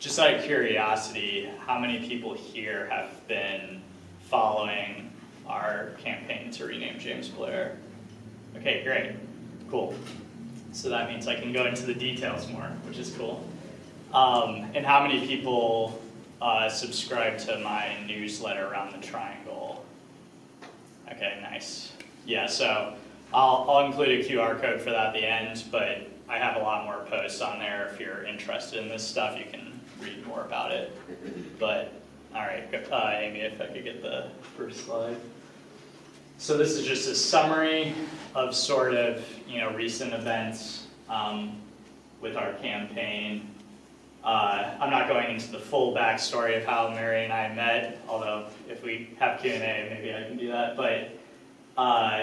just out of curiosity, how many people here have been following our campaign to rename James Blair? Okay, great, cool. So that means I can go into the details more, which is cool. And how many people subscribe to my newsletter around the triangle? Okay, nice. Yeah, so I'll include a QR code for that at the end, but I have a lot more posts on there. If you're interested in this stuff, you can read more about it. But, all right, Amy, if I could get the first slide. So this is just a summary of sort of, recent events with our campaign. I'm not going into the full backstory of how Mary and I met, although if we have Q&A, maybe I can do that. But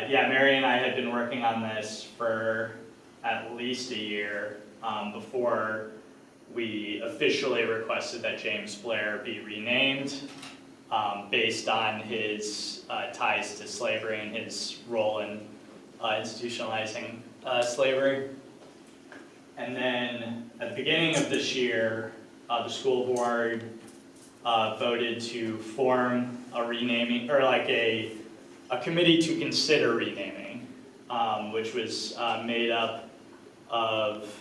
yeah, Mary and I had been working on this for at least a year before we officially requested that James Blair be renamed based on his ties to slavery and his role in institutionalizing slavery. And then at the beginning of this year, the school board voted to form a renaming, or like a committee to consider renaming, which was made up of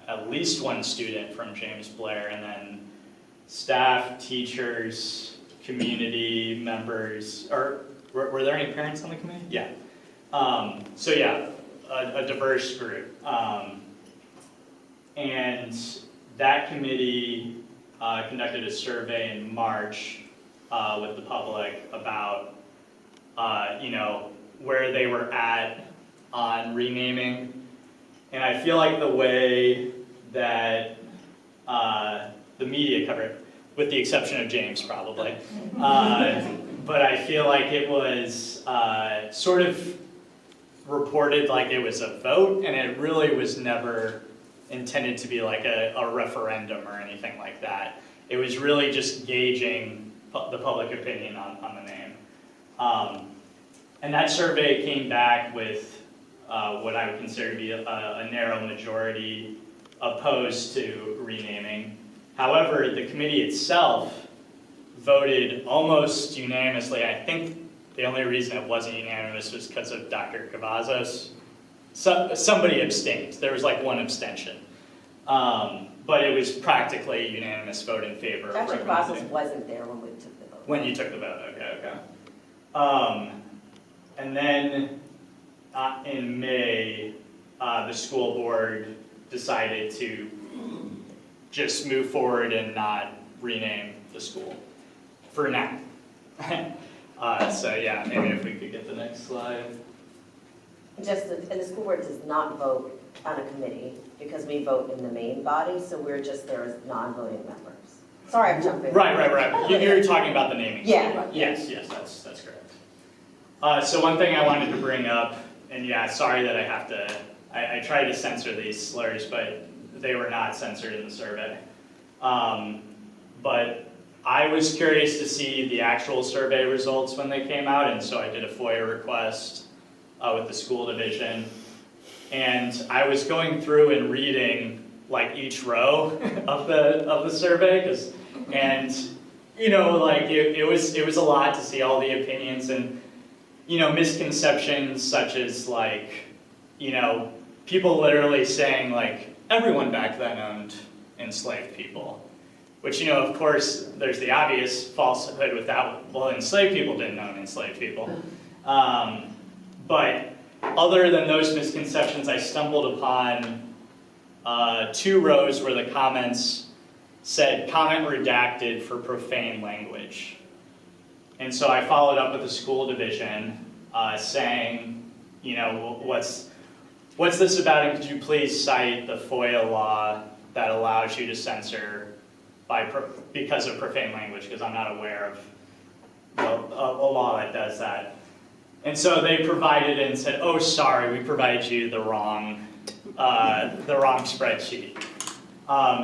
at least one student from James Blair, and then staff, teachers, community members, or were there any parents on the committee? Yeah. So yeah, a diverse group. And that committee conducted a survey in March with the public about, where they were at on renaming. And I feel like the way that the media covered it, with the exception of James probably, but I feel like it was sort of reported like it was a vote, and it really was never intended to be like a referendum or anything like that. It was really just gauging the public opinion on the name. And that survey came back with what I would consider to be a narrow majority opposed to renaming. However, the committee itself voted almost unanimously. I think the only reason it wasn't unanimous was because of Dr. Cavazos. Somebody abstained. There was like one abstention. But it was practically a unanimous vote in favor of Dr. recommending. Cavazos wasn't there when we took the vote. When you took the vote, okay. And then in May, the school board decided to just move forward and not rename the school for now. So yeah, maybe if we could get the next slide. And the school board does not vote on a committee because we vote in the main body, so we're just there as non-voting members. Sorry, I'm jumping. Right. You're talking about the naming. Yeah. Yes, that's correct. So one thing I wanted to bring up, and yeah, sorry that I tried to censor these slurs, but they were not censored in the survey. But I was curious to see the actual survey results when they came out, and so I did a FOIA request with the school division. And I was going through and reading like each row of the survey, it was a lot to see all the opinions and misconceptions such as people literally saying like everyone back then owned enslaved people, which of course there's the obvious falsehood with that. Well, enslaved people didn't own enslaved people, but other than those misconceptions, I stumbled upon 2 rows where the comments said comment redacted for profane language. And so I followed up with the school division saying, what's this about, and could you please cite the FOIA law that allows you to censor because of profane language, because I'm not aware of a law that does that. And so they provided it and said, oh, sorry, we provided you the wrong spreadsheet.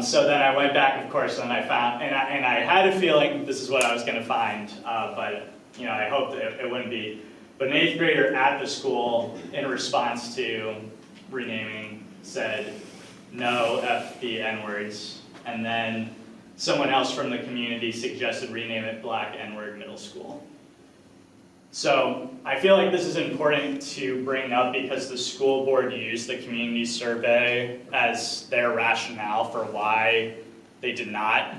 So then I went back, of course, and I found, and I had a feeling this is what I was going to find, but I hoped it wouldn't be. But an 8th grader at the school, in response to renaming, said, no, F the N-words. And then someone else from the community suggested rename it Black N-word Middle School. So I feel like this is important to bring up because the school board used the community survey as their rationale for why they did not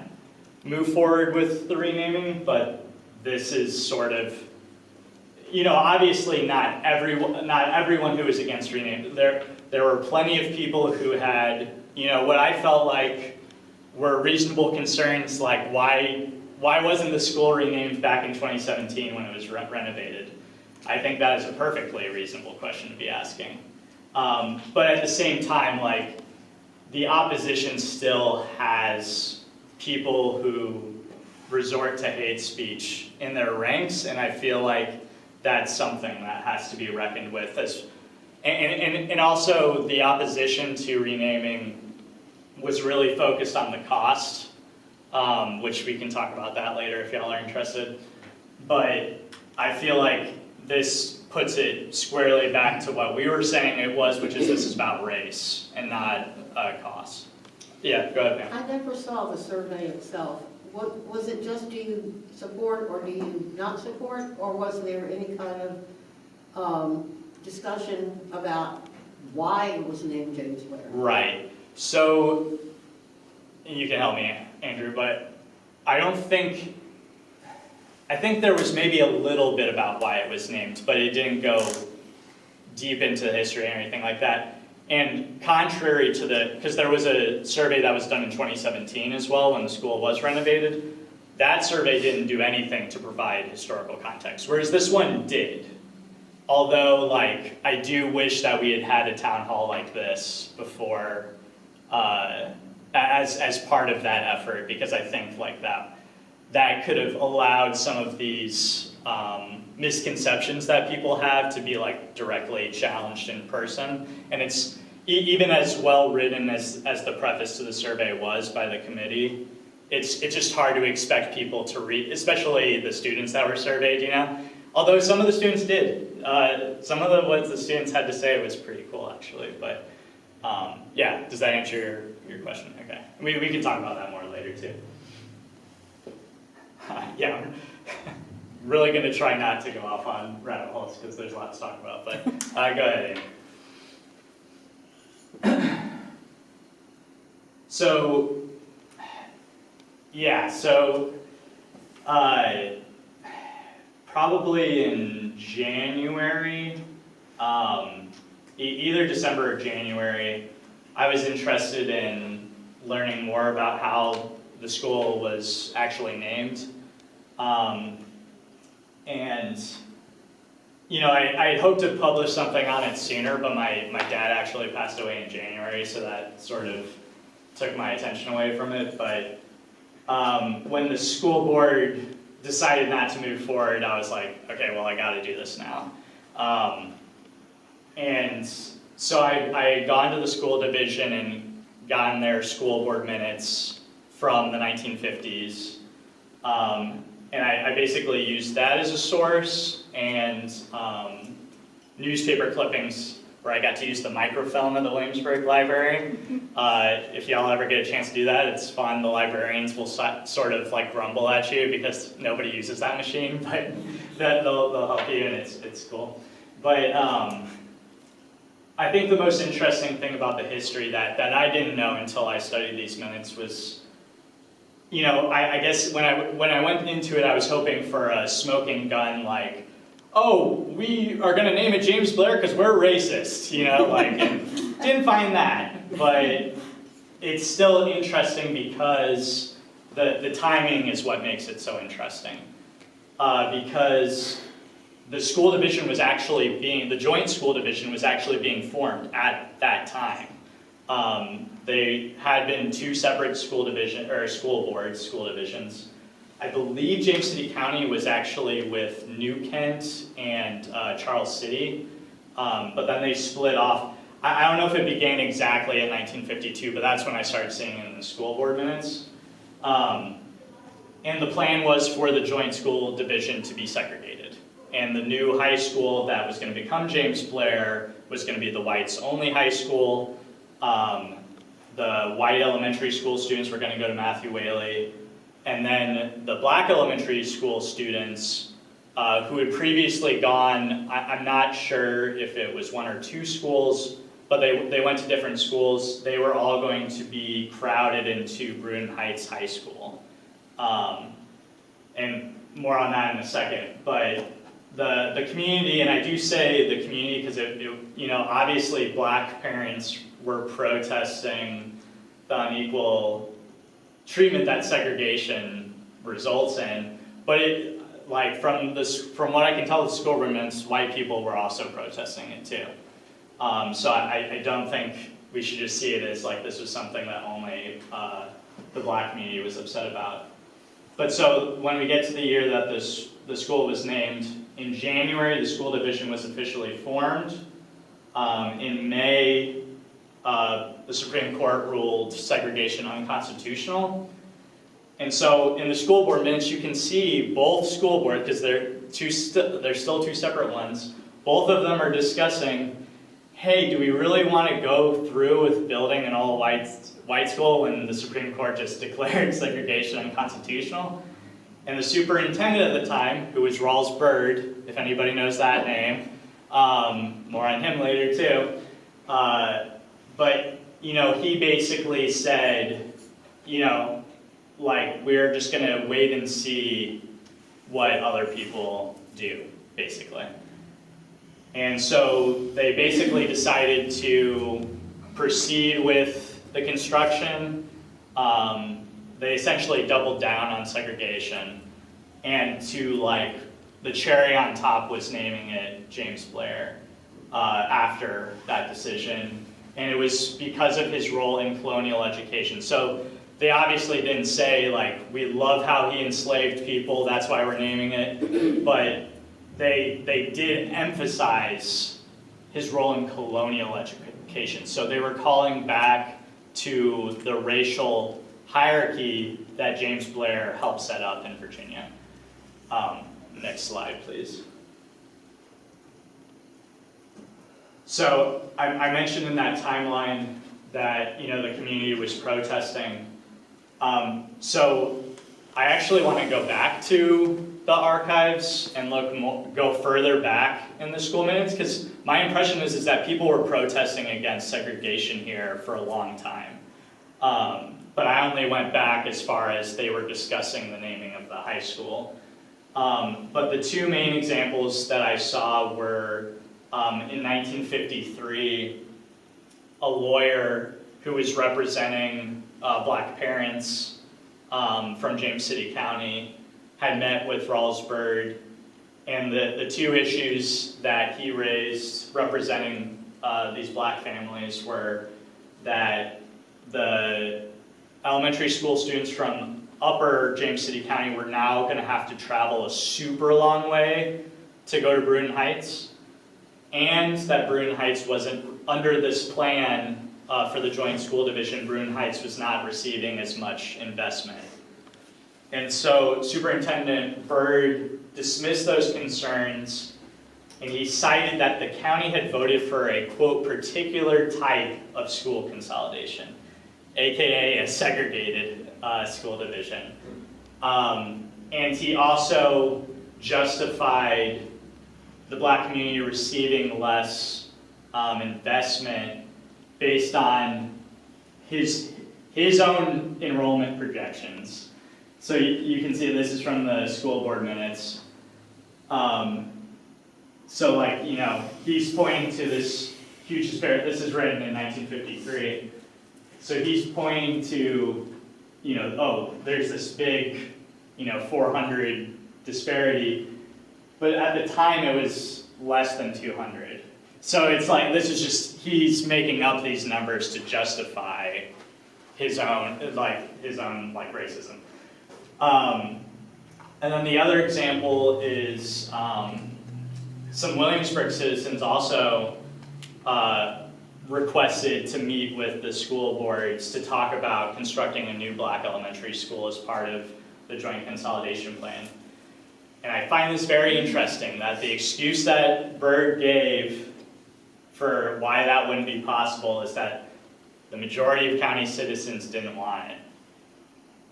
move forward with the renaming, but this is sort of, obviously not everyone who was against renaming. There were plenty of people who had, what I felt like were reasonable concerns, like why wasn't the school renamed back in 2017 when it was renovated? I think that is a perfectly reasonable question to be asking. But at the same time, like, the opposition still has people who resort to hate speech in their ranks, and I feel like that's something that has to be reckoned with. And also, the opposition to renaming was really focused on the cost, which we can talk about that later if y'all are interested. But I feel like this puts it squarely back to what we were saying it was, which is this is about race and not cost. Yeah, go ahead, ma'am. I never saw the survey itself. Was it just do you support or do you not support, or was there any kind of discussion about why it was named James Blair? Right. So, you can help me, Andrew, but I think there was maybe a little bit about why it was named, but it didn't go deep into the history or anything like that. And contrary to because there was a survey that was done in 2017 as well when the school was renovated, that survey didn't do anything to provide historical context, whereas this one did. Although, like, I do wish that we had had a town hall like this before, as part of that effort, because I think like that could have allowed some of these misconceptions that people have to be like directly challenged in person. And it's even as well written as the preface to the survey was by the committee, it's just hard to expect people to read, especially the students that were surveyed, Although some of the students did. Some of what the students had to say was pretty cool, actually. But yeah, does that answer your question? Okay. We can talk about that more later, too. Yeah, I'm really going to try not to go off on rabbit holes because there's a lot to talk about. But go ahead, Amy. So, yeah, probably in January, either December or January, I was interested in learning more about how the school was actually named. I had hoped to publish something on it sooner, but my dad actually passed away in January, so that sort of took my attention away from it. But when the school board decided not to move forward, I was like, okay, well, I got to do this now. And so I had gone to the school division and gotten their school board minutes from the 1950s. And I basically used that as a source, and newspaper clippings where I got to use the microfilm in the Williamsburg Library. If y'all ever get a chance to do that, it's fun. The librarians will sort of like grumble at you because nobody uses that machine, but they'll help you, and it's cool. But I think the most interesting thing about the history that I didn't know until I studied these minutes was, I guess when I went into it, I was hoping for a smoking gun, like, oh, we are going to name it James Blair because we're racist, and didn't find that. But it's still interesting because the timing is what makes it so interesting. Because the school division was actually the joint school division was actually being formed at that time. They had been two separate school divisions. I believe James City County was actually with New Kent and Charles City, but then they split off. I don't know if it began exactly in 1952, but that's when I started seeing it in the school board minutes. And the plan was for the joint school division to be segregated. And the new high school that was going to become James Blair was going to be the whites-only high school. the white elementary school students were going to go to Matthew Whaley, and then the black elementary school students who had previously gone, I'm not sure if it was 1 or 2 schools, but they went to different schools. They were all going to be crowded into Bruin Heights High School. And more on that in a second. But the community, and I do say the community because obviously black parents were protesting the unequal treatment that segregation results in. But from what I can tell, the school board minutes, white people were also protesting it too. So I don't think we should just see it as like this was something that only the black community was upset about. But so when we get to the year that the school was named, in January the school division was officially formed. In May, the Supreme Court ruled segregation unconstitutional. And so in the school board minutes, you can see both school boards, because they're still 2 separate ones, both of them are discussing, hey, do we really want to go through with building an all-white school when the Supreme Court just declared segregation unconstitutional? And the superintendent at the time, who was Rawls Bird, if anybody knows that name, more on him later too, but he basically said, we're just going to wait and see what other people do, basically. And so they basically decided to proceed with the construction. They essentially doubled down on segregation. And the cherry on top was naming it James Blair after that decision. And it was because of his role in colonial education. So they obviously didn't say, we love how he enslaved people, that's why we're naming it. But they did emphasize his role in colonial education. So they were calling back to the racial hierarchy that James Blair helped set up in Virginia. Next slide, please. So I mentioned in that timeline that the community was protesting. So I actually want to go back to the archives and go further back in the school minutes, because my impression is that people were protesting against segregation here for a long time. But I only went back as far as they were discussing the naming of the high school. But the 2 main examples that I saw were in 1953, a lawyer who was representing black parents from James City County had met with Rawls Bird, and the 2 issues that he raised representing these black families were that the elementary school students from upper James City County were now going to have to travel a super long way to go to Bruin Heights, and that Bruin Heights wasn't, under this plan for the joint school division, Bruin Heights was not receiving as much investment. And so Superintendent Bird dismissed those concerns, and he cited that the county had voted for a, quote, particular type of school consolidation, aka a segregated school division. And he also justified the black community receiving less investment based on his own enrollment projections. So you can see this is from the school board minutes. So he's pointing to this huge disparity. This is written in 1953. So he's pointing to, there's this big, 400 disparity, but at the time it was less than 200. So it's this is just, he's making up these numbers to justify his own racism. And then the other example is some Williamsburg citizens also requested to meet with the school boards to talk about constructing a new black elementary school as part of the joint consolidation plan. And I find this very interesting that the excuse that Bird gave for why that wouldn't be possible is that The majority of county citizens didn't want it.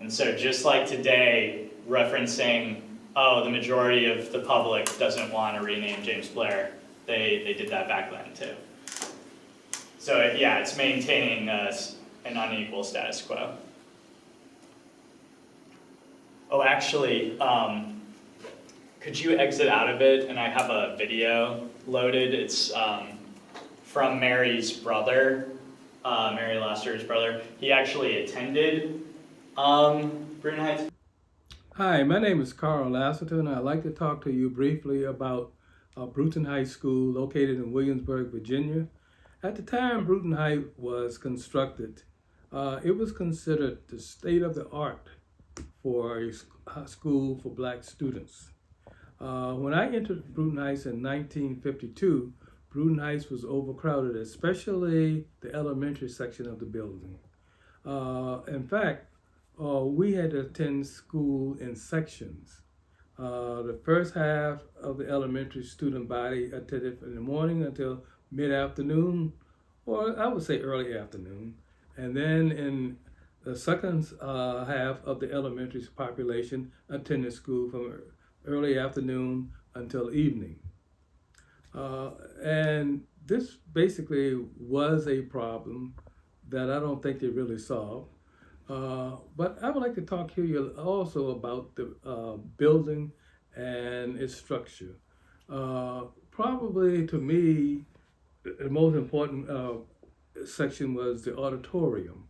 And so just like today, referencing, oh, the majority of the public doesn't want to rename James Blair, they did that back then too. So yeah, it's maintaining an unequal status quo. Oh, actually, could you exit out of it? And I have a video loaded. It's from Mary's brother, Mary Lassiter's brother. He actually attended Bruton Heights. Hi, my name is Carl Lassiter, and I'd like to talk to you briefly about Bruton High School located in Williamsburg, Virginia. At the time Bruton High was constructed, it was considered the state of the art for a school for black students. When I entered Bruton Heights in 1952, Bruton Heights was overcrowded, especially the elementary section of the building. In fact, we had to attend school in sections. The first half of the elementary student body attended in the morning until mid-afternoon, or I would say early afternoon. And then in the second half of the elementary population attended school from early afternoon until evening. And this basically was a problem that I don't think they really solved. But I would like to talk to you also about the building and its structure. Probably to me, the most important section was the auditorium.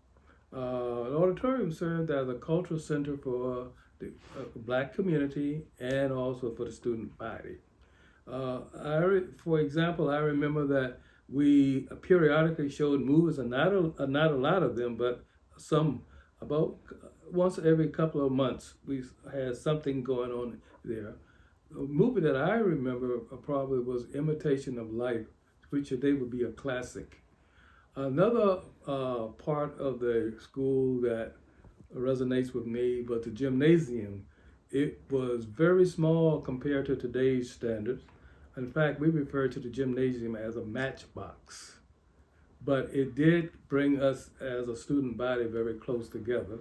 The auditorium served as a cultural center for the black community and also for the student body. For example, I remember that we periodically showed movies, and not a lot of them, but some. About once every couple of months, we had something going on there. A movie that I remember probably was Imitation of Life, which today would be a classic. Another part of the school that resonates with me was the gymnasium. It was very small compared to today's standards. In fact, we refer to the gymnasium as a matchbox. But it did bring us as a student body very close together.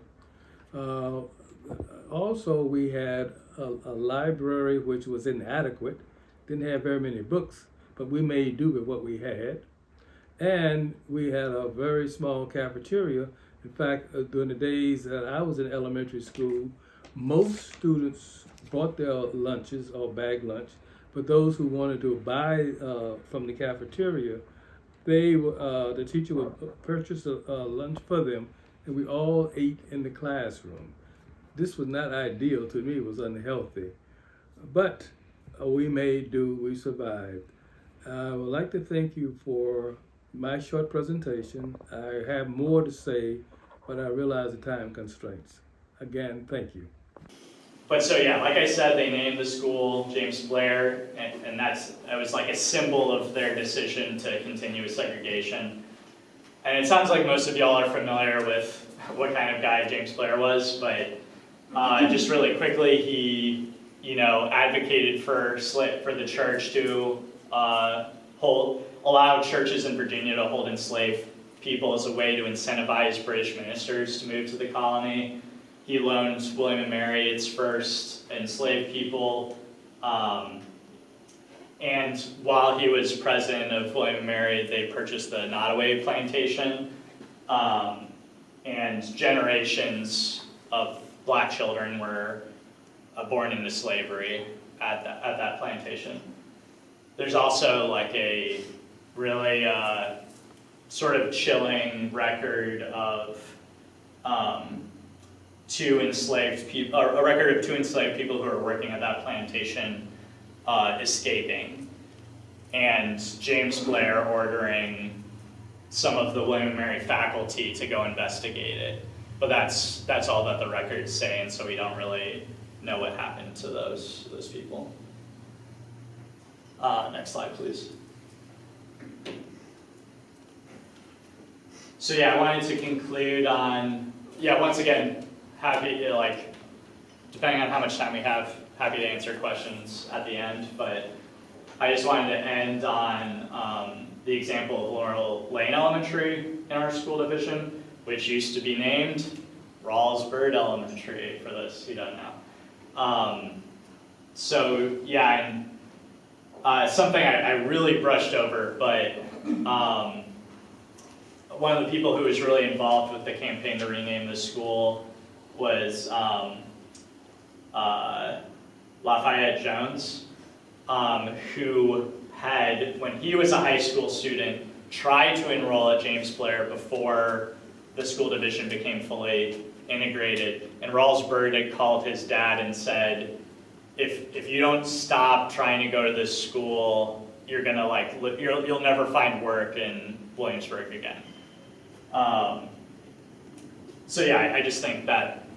Also, we had a library which was inadequate, didn't have very many books, but we made do with what we had. And we had a very small cafeteria. In fact, during the days that I was in elementary school, most students brought their lunches or bag lunch, but those who wanted to buy from the cafeteria, the teacher would purchase a lunch for them, and we all ate in the classroom. This was not ideal to me, it was unhealthy. But we made do, we survived. I would like to thank you for my short presentation. I have more to say, but I realize the time constraints. Again, thank you. But so yeah, like I said, they named the school James Blair, and that was like a symbol of their decision to continue with segregation. And it sounds like most of y'all are familiar with what kind of guy James Blair was, but just really quickly, he advocated for the church to allow churches in Virginia to hold enslaved people as a way to incentivize British ministers to move to the colony. He loaned William and Mary its first enslaved people. And while he was president of William and Mary, they purchased the Nottoway plantation. And generations of black children were born into slavery at that plantation. There's also like a really sort of chilling record of two enslaved people who are working at that plantation escaping, and James Blair ordering some of the William and Mary faculty to go investigate it. But that's all that the records say, and so we don't really know what happened to those people. Next slide, please. So yeah, I wanted to conclude on, once again, happy, depending on how much time we have, happy to answer questions at the end, but I just wanted to end on the example of Laurel Lane Elementary in our school division, which used to be named Rawlsburg Elementary, for those who don't know. So yeah, and something I really brushed over, but one of the people who was really involved with the campaign to rename the school was Lafayette Jones, who had, when he was a high school student, tried to enroll at James Blair before the school division became fully integrated. And Rawlsburg had called his dad and said, if you don't stop trying to go to this school, you're gonna you'll never find work in Williamsburg again. So yeah, I just think that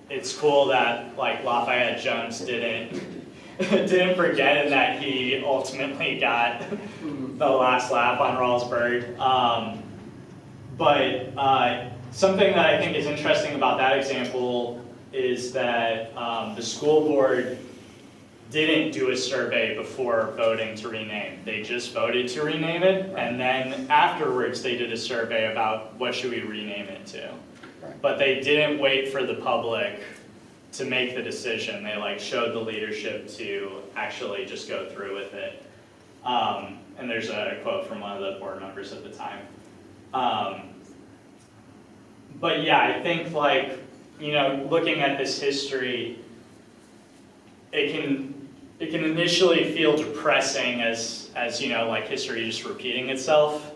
it's cool that like Lafayette Jones didn't forget, and that he ultimately got the last laugh on Rawlsburg. But something that I think is interesting about that example is that the school board didn't do a survey before voting to rename. They just voted to rename it, and then afterwards they did a survey about what should we rename it to. But they didn't wait for the public to make the decision. They like showed the leadership to actually just go through with it. And there's a quote from one of the board members at the time. But yeah, I think like, looking at this history, it can initially feel depressing as like history just repeating itself.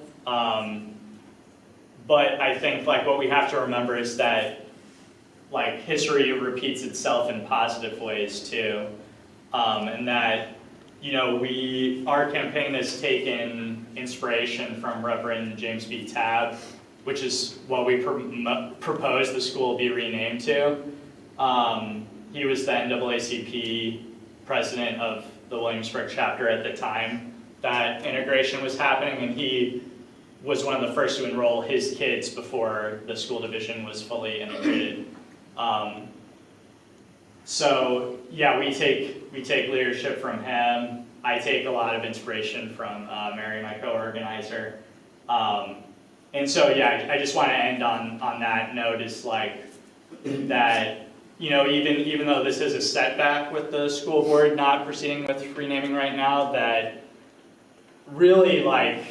But I think like what we have to remember is that like history repeats itself in positive ways too, and that our campaign has taken inspiration from Reverend James B. Tabb, which is what we propose the school be renamed to. He was the NAACP president of the Williamsburg chapter at the time that integration was happening, and he was one of the first to enroll his kids before the school division was fully integrated. So yeah, we take leadership from him. I take a lot of inspiration from Mary, my co-organizer. And so yeah, I just want to end on that note, is like that, even though this is a setback with the school board not proceeding with renaming right now, that really like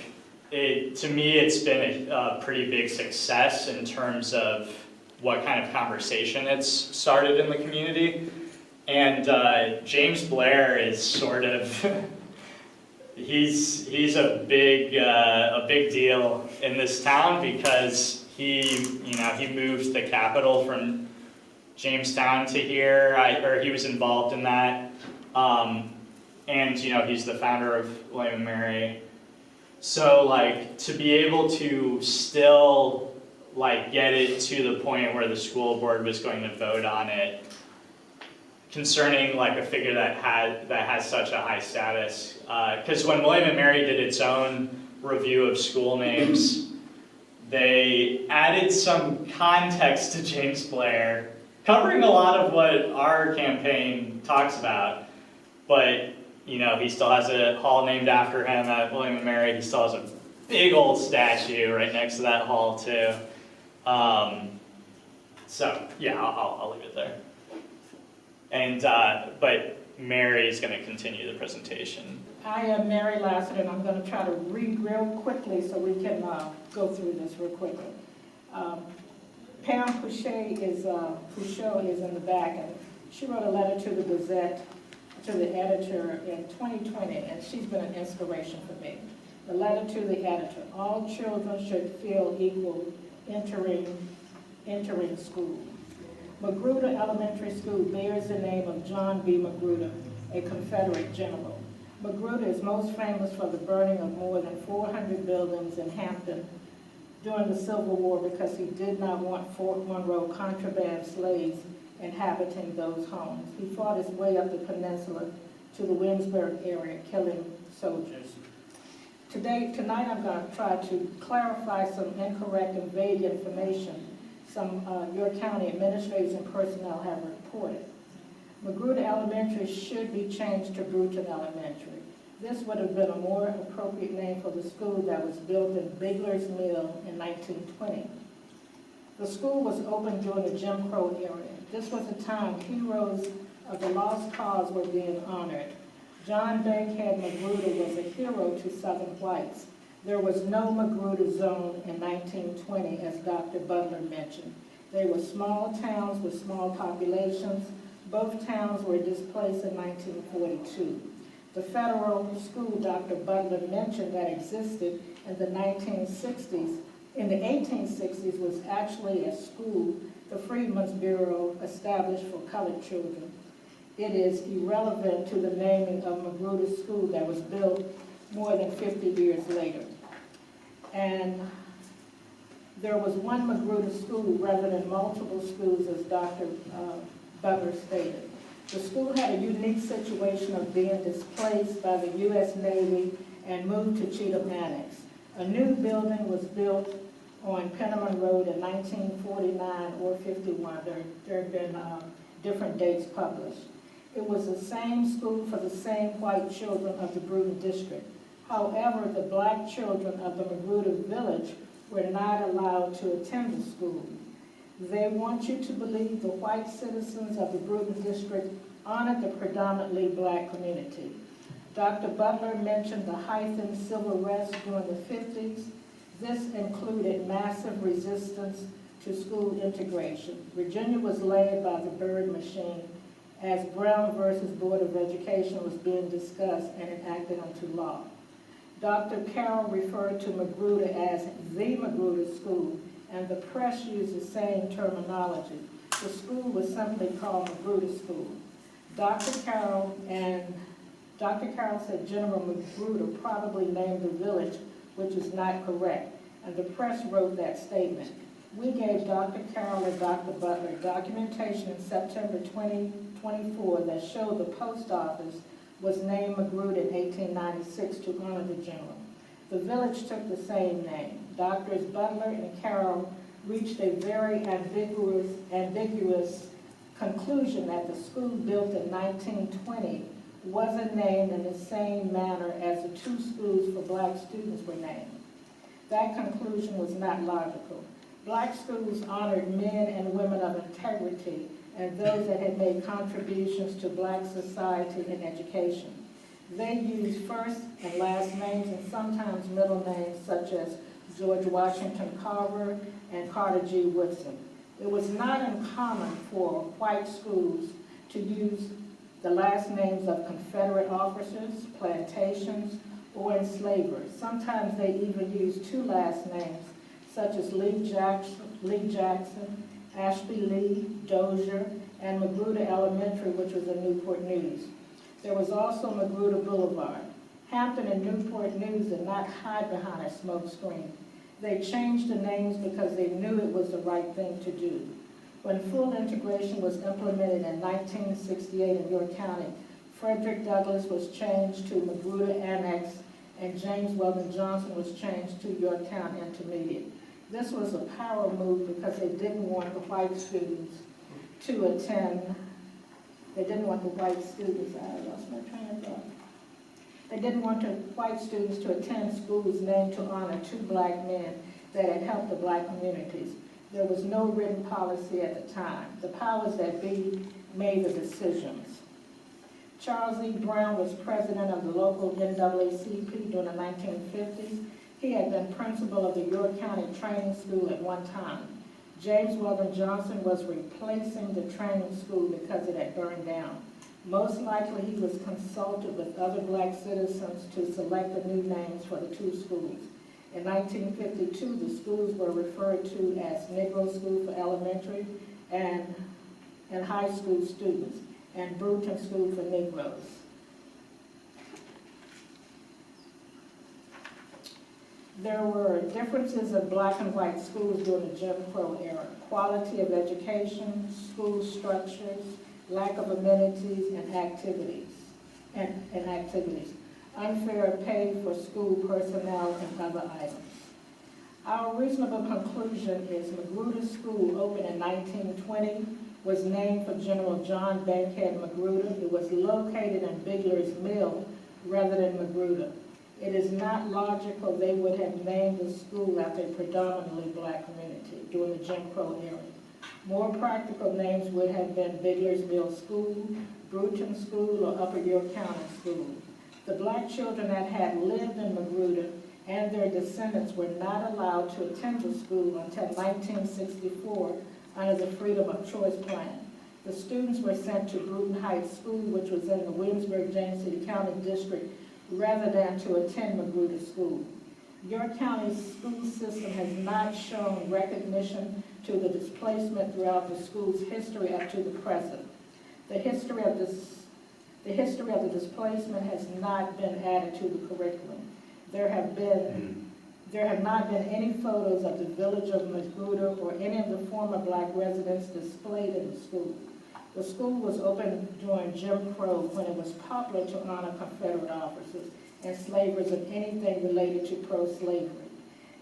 to me it's been a pretty big success in terms of what kind of conversation it's started in the community. And James Blair is sort of he's a big deal in this town, because he moved the capital from Jamestown to here, or he was involved in that, and he's the founder of William and Mary. So like to be able to still like get it to the point where the school board was going to vote on it, concerning like a figure that has such a high status, because when William and Mary did its own review of school names, they added some context to James Blair, covering a lot of what our campaign talks about, but he still has a hall named after him at William and Mary. He still has a big old statue right next to that hall too. So yeah, I'll leave it there. And but Mary's going to continue the presentation. I am Mary Lassiter, and I'm going to try to read real quickly so we can go through this real quickly. Pam Pouchot is in the back, and she wrote a letter to the Gazette, to the editor in 2020, and she's been an inspiration for me. The letter to the editor: all children should feel equal entering school. Magruder Elementary School bears the name of John B. Magruder, a Confederate general. Magruder is most famous for the burning of more than 400 buildings in Hampton during the Civil War, because he did not want Fort Monroe contraband slaves inhabiting those homes. He fought his way up the peninsula to the Williamsburg area, killing soldiers. Tonight I'm going to try to clarify some incorrect and vague information some your county administrators and personnel have reported. Magruder Elementary should be changed to Bruton Elementary. This would have been a more appropriate name for the school that was built in Bigler's Mill in 1920. The school was opened during the Jim Crow era. This was a time heroes of the lost cause were being honored. John Bankhead Magruder was a hero to Southern whites. There was no Magruder zone in 1920, as Dr. Butler mentioned. They were small towns with small populations. Both towns were displaced in 1942. The federal school Dr. Butler mentioned that existed in the 1860s was actually a school the Freedmen's Bureau established for colored children. It is irrelevant to the naming of Magruder School that was built more than 50 years later. And there was one Magruder school rather than multiple schools, as Dr. Butler stated. The school had a unique situation of being displaced by the U.S. Navy and moved to Cheatham Annex. A new building was built on Penniman Road in 1949 or 51. There have been different dates published. It was the same school for the same white children of the Bruton district. However, the black children of the Magruder village were not allowed to attend the school. They want you to believe the white citizens of the Bruton district honored the predominantly black community. Dr. Butler mentioned the Hythen civil unrest during the 50s. This included massive resistance to school integration. Virginia was led by the Byrd machine as Brown versus Board of Education was being discussed and enacted into law. Dr. Carroll referred to Magruder as the Magruder School, and the press used the same terminology. The school was simply called Magruder School. Dr. Carroll said General Magruder probably named the village, which is not correct, and the press wrote that statement. We gave Dr. Carroll and Dr. Butler documentation in September 2024 that showed the post office was named Magruder in 1896 to honor the general. The village took the same name. Doctors Butler and Carroll reached a very ambiguous conclusion that the school built in 1920 wasn't named in the same manner as the two schools for black students were named. That conclusion was not logical. Black schools honored men and women of integrity and those that had made contributions to black society and education. They used first and last names and sometimes middle names such as George Washington Carver and Carter G. Woodson. It was not uncommon for white schools to use the last names of Confederate officers, plantations, or enslavers. Sometimes they even used two last names, such as Lee Jackson, Ashby Lee, Dozier, and Magruder Elementary, which was in Newport News. There was also Magruder Boulevard. Hampton and Newport News did not hide behind a smoke screen. They changed the names because they knew it was the right thing to do. When full integration was implemented in 1968 in York County, Frederick Douglass was changed to Magruder Annex, and James Weldon Johnson was changed to Yorktown Intermediate. This was a power move because they didn't want the white students to attend. They didn't want the white students, I lost my train of thought. They didn't want the white students to attend schools named to honor two black men that had helped the black communities. There was no written policy at the time. The powers that be made the decisions. Charles E. Brown was president of the local NAACP during the 1950s. He had been principal of the York County Training School at one time. James Weldon Johnson was replacing the training school because it had burned down. Most likely he was consulted with other black citizens to select the new names for the two schools. In 1952, the schools were referred to as Negro School for elementary and high school students, and Bruton School for Negroes. There were differences in black and white schools during the Jim Crow era: quality of education, school structures, lack of amenities and activities, unfair pay for school personnel, and other items. Our reasonable conclusion is Magruder School, opened in 1920, was named for General John Bankhead Magruder. It was located in Bigler's Mill, rather than Magruder. It is not logical they would have named the school after a predominantly black community during the Jim Crow era. More practical names would have been Bigler's Mill School, Bruton School, or Upper York County School. The black children that had lived in Magruder and their descendants were not allowed to attend the school until 1964 under the Freedom of Choice Plan. The students were sent to Bruton Heights School, which was in the Williamsburg-James City County district, rather than to attend Magruder School. York County's school system has not shown recognition to the displacement throughout the school's history up to the present. The history of the displacement has not been added to the curriculum. There have not been any photos of the village of Magruder or any of the former black residents displayed in the school. The school was open during Jim Crow when it was popular to honor Confederate officers, enslavers, and anything related to pro-slavery.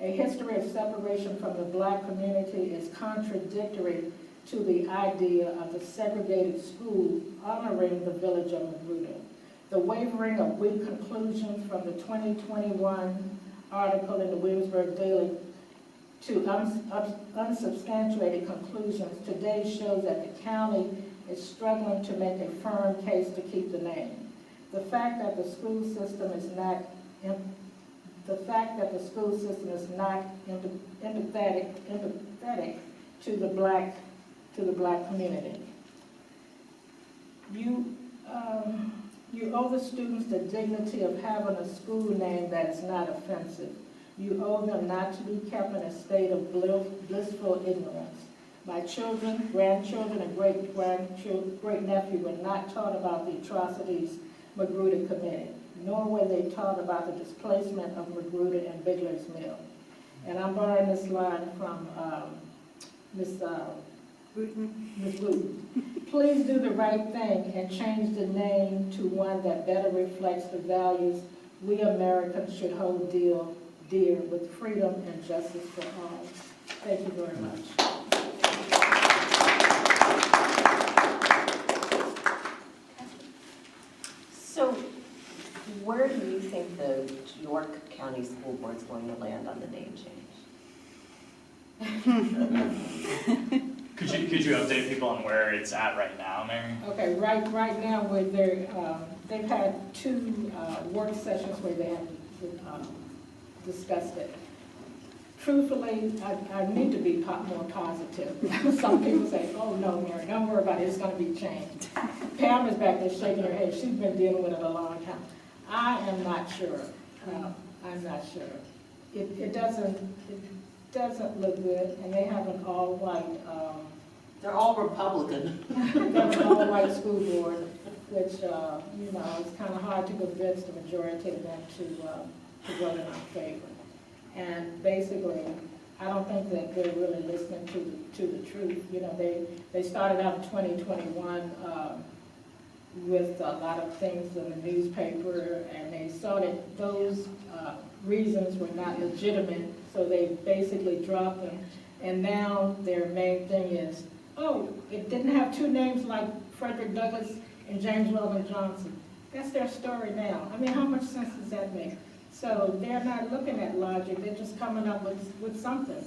A history of separation from the black community is contradictory to the idea of the segregated school honoring the village of Magruder. The wavering of weak conclusions from the 2021 article in the Williamsburg Daily to unsubstantiated conclusions today shows that the county is struggling to make a firm case to keep the name. The fact that the school system is not empathetic to the black community. You owe the students the dignity of having a school name that is not offensive. You owe them not to be kept in a state of blissful ignorance. My children, grandchildren, and great-nephew were not taught about the atrocities Magruder committed, nor were they taught about the displacement of Magruder and Bigler's Mill. And I'm borrowing this line from Ms. Wooten. Please do the right thing and change the name to one that better reflects the values we Americans should hold dear with freedom and justice for all. Thank you very much. So where do you think the York County School Board is going to land on the name change? Could you update people on where it's at right now, Mary? Okay, right now where they've had two work sessions where they have discussed it. Truthfully, I need to be more positive. Some people say, oh no, Mary, don't worry about it, it's going to be changed. Pam is back there shaking her head. She's been dealing with it a long time. I am not sure. I'm not sure. It doesn't look good, and they have an all-white. They're all Republican. They have an all-white school board, which it's kind of hard to convince the majority of them to vote in our favor. And basically, I don't think that they're really listening to the truth. You know, they started out in 2021 with a lot of things in the newspaper, and they saw that those reasons were not legitimate, so they basically dropped them. And now their main thing is, oh, it didn't have two names like Frederick Douglass and James Weldon Johnson. That's their story now. I mean, how much sense does that make? So they're not looking at logic, they're just coming up with something.